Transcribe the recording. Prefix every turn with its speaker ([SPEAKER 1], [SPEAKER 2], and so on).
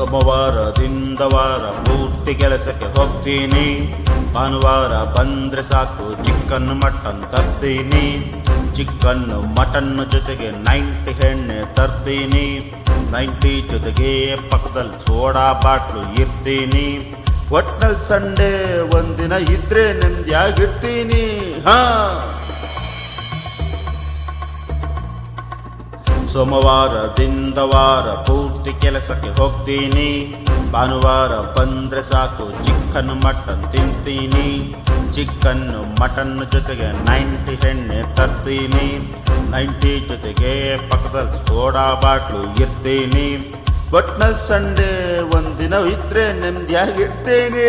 [SPEAKER 1] ಸೋಮವಾರದಿಂದ ವಾರ ಪೂರ್ತಿ ಕೆಲಸಕ್ಕೆ ಹೋಗ್ತೀನಿ. ಭಾನುವಾರ ಬಂದ್ರೆ ಸಾಕು ಚಿಕನ್ ಮಟನ್ ತರ್ತೀನಿ. ಚಿಕನ್ನು ಮಟನ್ ಜೊತೆಗೆ 90 ಎಣ್ಣೆ ತರ್ತೀನಿ. 90 ಜೊತೆಗೆ ಪಕ್ಕದಲ್ಲಿ ಸೋಡಾ ಬಾಟ್ಲು ಇರ್ತೀನಿ. ಒಟ್ನಲ್ಲಿ ಸಂಡೇ ಒಂದಿನ ಇದ್ರೆ ನೆಮ್ಮದಿಯಾಗಿರ್ತೀನಿ. ಸೋಮವಾರದಿಂದ ವಾರ ಪೂರ್ತಿ ಕೆಲಸಕ್ಕೆ ಹೋಗ್ತೀನಿ. ಭಾನುವಾರ ಬಂದ್ರೆ ಸಾಕು ಚಿಕನ್ ಮಟನ್ ತಿಂತೀನಿ. ಚಿಕನ್ನು ಮಟನ್ ಜೊತೆಗೆ 90 ಎಣ್ಣೆ ತರ್ತೀನಿ. 90 ಜೊತೆಗೆ ಪಕ್ಕದಲ್ಲಿ ಸೋಡಾ ಬಾಟ್ಲು ಇರ್ತೀನಿ. ಒಟ್ನಲ್ಲಿ ಸಂಡೇ ಒಂದಿನ ಇದ್ರೆ ನೆಮ್ಮದಿಯಾಗಿರ್ತೀನಿ.